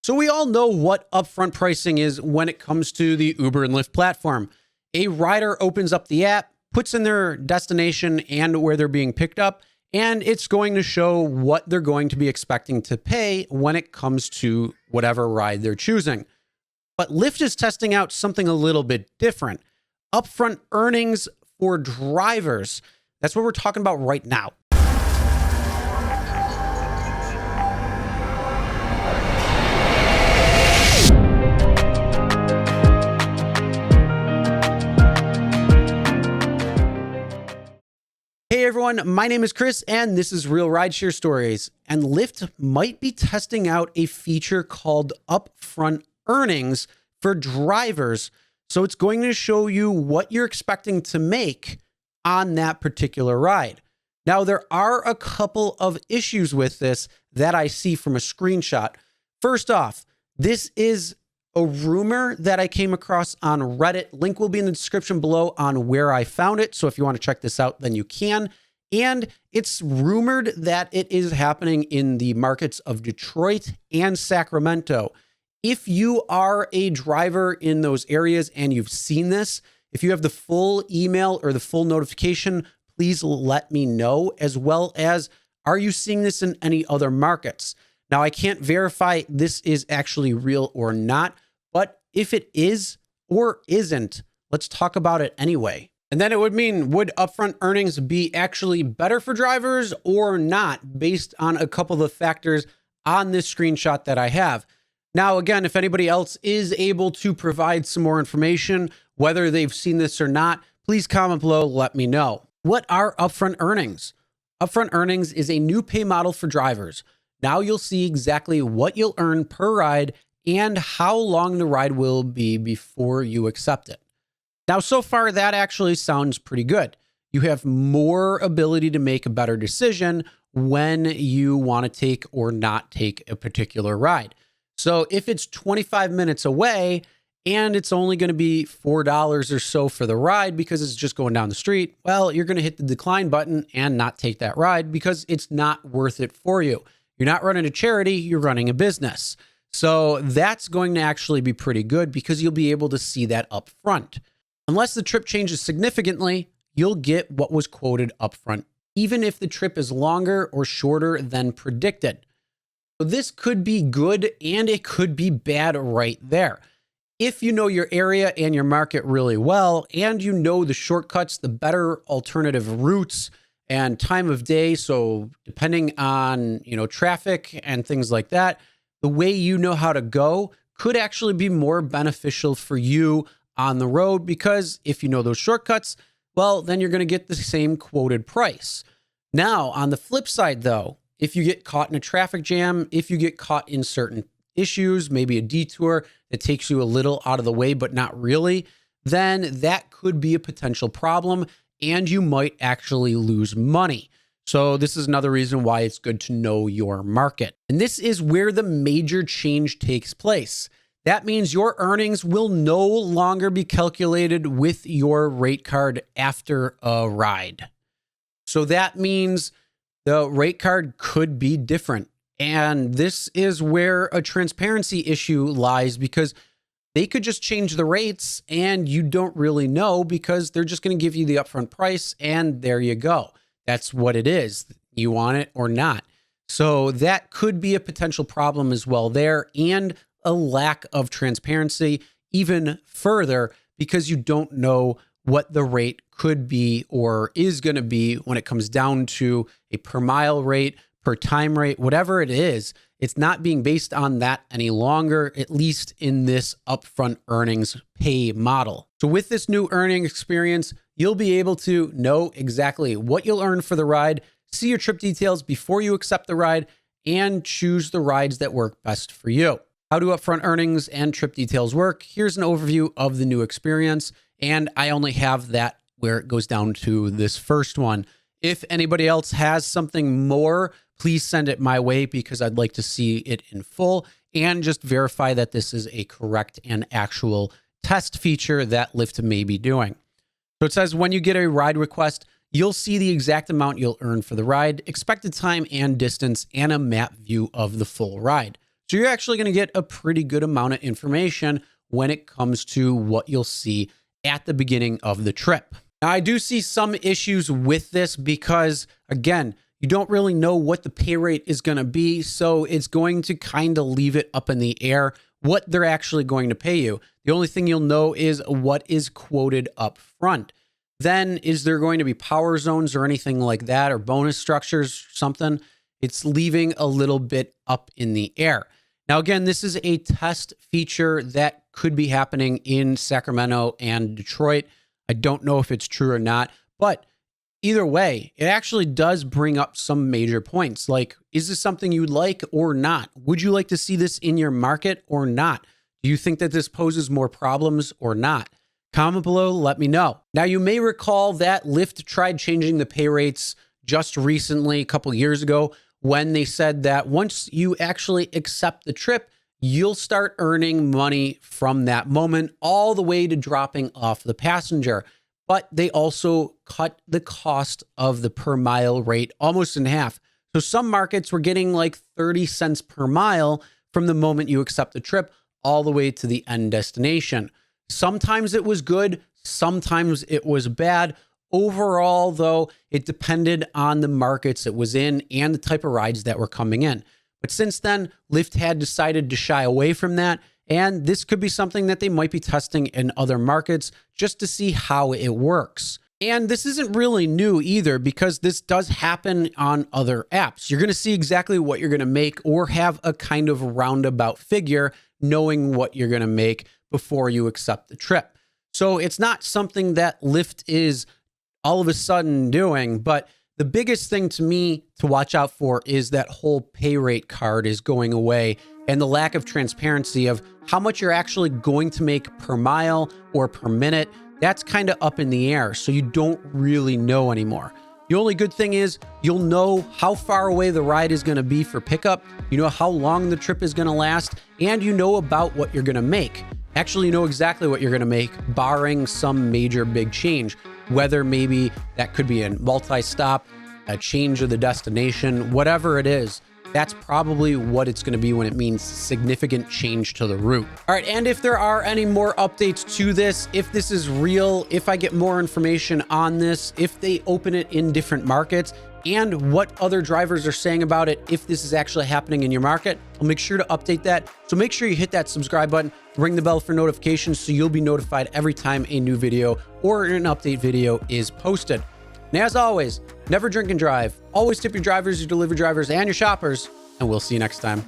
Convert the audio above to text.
So we all know what upfront pricing is when it comes to the Uber and Lyft platform. A rider opens up the app, puts in their destination and where they're being picked up, and it's going to show what they're going to be expecting to pay when it comes to whatever ride they're choosing. But Lyft is testing out something a little bit different. Upfront earnings for drivers. That's what we're talking about right now. Hey everyone, my name is Chris and this is Real Rideshare Stories. And Lyft might be testing out a feature called Upfront Earnings for drivers. So it's going to show you what you're expecting to make on that particular ride. Now, there are a couple of issues with this that I see from a screenshot. First off, this is a rumor that I came across on Reddit. Link will be in the description below on where I found it. So if you want to check this out, then you can. And it's rumored that it is happening in the markets of Detroit and Sacramento. If you are a driver in those areas and you've seen this, if you have the full email or the full notification, please let me know, as well as, are you seeing this in any other markets? Now, I can't verify this is actually real or not, but if it is or isn't, let's talk about it anyway. And then it would mean, would upfront earnings be actually better for drivers or not, based on a couple of the factors on this screenshot that I have. Now, again, if anybody else is able to provide some more information, whether they've seen this or not, please comment below, let me know. What are upfront earnings? Upfront earnings is a new pay model for drivers. Now you'll see exactly what you'll earn per ride and how long the ride will be before you accept it. Now, so far, that actually sounds pretty good. You have more ability to make a better decision when you want to take or not take a particular ride. So if it's 25 minutes away and it's only going to be $4 or so for the ride because it's just going down the street, well, you're going to hit the decline button and not take that ride because it's not worth it for you. You're not running a charity, you're running a business. So that's going to actually be pretty good because you'll be able to see that up front. Unless the trip changes significantly, you'll get what was quoted up front, even if the trip is longer or shorter than predicted. So this could be good and it could be bad right there. If you know your area and your market really well, and you know the shortcuts, the better alternative routes and time of day. So depending on, traffic and things like that, the way you know how to go could actually be more beneficial for you on the road, because if you know those shortcuts, well, then you're going to get the same quoted price. Now, on the flip side, though, if you get caught in a traffic jam, if you get caught in certain issues, maybe a detour that takes you a little out of the way, but not really, then that could be a potential problem and you might actually lose money. So this is another reason why it's good to know your market. And this is where the major change takes place. That means your earnings will no longer be calculated with your rate card after a ride. So that means the rate card could be different. And this is where a transparency issue lies, because they could just change the rates and you don't really know because they're just going to give you the upfront price and there you go. That's what it is. You want it or not. So that could be a potential problem as well there, and a lack of transparency even further because you don't know what the rate could be or is going to be when it comes down to a per mile rate, per time rate, whatever it is. It's not being based on that any longer, at least in this upfront earnings pay model. So with this new earning experience, you'll be able to know exactly what you'll earn for the ride, see your trip details before you accept the ride, and choose the rides that work best for you. How do upfront earnings and trip details work? Here's an overview of the new experience, and I only have that where it goes down to this first one. If anybody else has something more, please send it my way because I'd like to see it in full and just verify that this is a correct and actual test feature that Lyft may be doing. So it says when you get a ride request, you'll see the exact amount you'll earn for the ride, expected time and distance, and a map view of the full ride. So you're actually going to get a pretty good amount of information when it comes to what you'll see at the beginning of the trip. Now, I do see some issues with this because, again, you don't really know what the pay rate is going to be. So it's going to kind of leave it up in the air what they're actually going to pay you. The only thing you'll know is what is quoted up front. Then is there going to be power zones or anything like that, or bonus structures, something? It's leaving a little bit up in the air. Now, again, this is a test feature that could be happening in Sacramento and Detroit. I don't know if it's true or not, but either way, it actually does bring up some major points. Like, is this something you would like or not? Would you like to see this in your market or not? Do you think that this poses more problems or not? Comment below, let me know. Now, you may recall that Lyft tried changing the pay rates just recently, a couple years ago, when they said that once you actually accept the trip, you'll start earning money from that moment all the way to dropping off the passenger. But they also cut the cost of the per mile rate almost in half. So some markets were getting like 30 cents per mile from the moment you accept the trip all the way to the end destination. Sometimes it was good, sometimes it was bad. Overall, though, it depended on the markets it was in and the type of rides that were coming in. But since then, Lyft had decided to shy away from that, and this could be something that they might be testing in other markets just to see how it works. And this isn't really new either, because this does happen on other apps. You're going to see exactly what you're going to make or have a kind of roundabout figure knowing what you're going to make before you accept the trip. So it's not something that Lyft is all of a sudden doing, but the biggest thing to me to watch out for is that whole pay rate card is going away and the lack of transparency of how much you're actually going to make per mile or per minute. That's kind of up in the air, so you don't really know anymore. The only good thing is you'll know how far away the ride is going to be for pickup, you know how long the trip is going to last, and you know about what you're going to make. Actually, you know exactly what you're going to make, barring some major big change, whether maybe that could be a multi-stop, a change of the destination, whatever it is. That's probably what it's going to be when it means significant change to the route. All right, and if there are any more updates to this, if this is real, if I get more information on this, if they open it in different markets, and what other drivers are saying about it, if this is actually happening in your market, I'll make sure to update that. So make sure you hit that subscribe button, ring the bell for notifications so you'll be notified every time a new video or an update video is posted. And as always, never drink and drive. Always tip your drivers, your delivery drivers, and your shoppers, and we'll see you next time.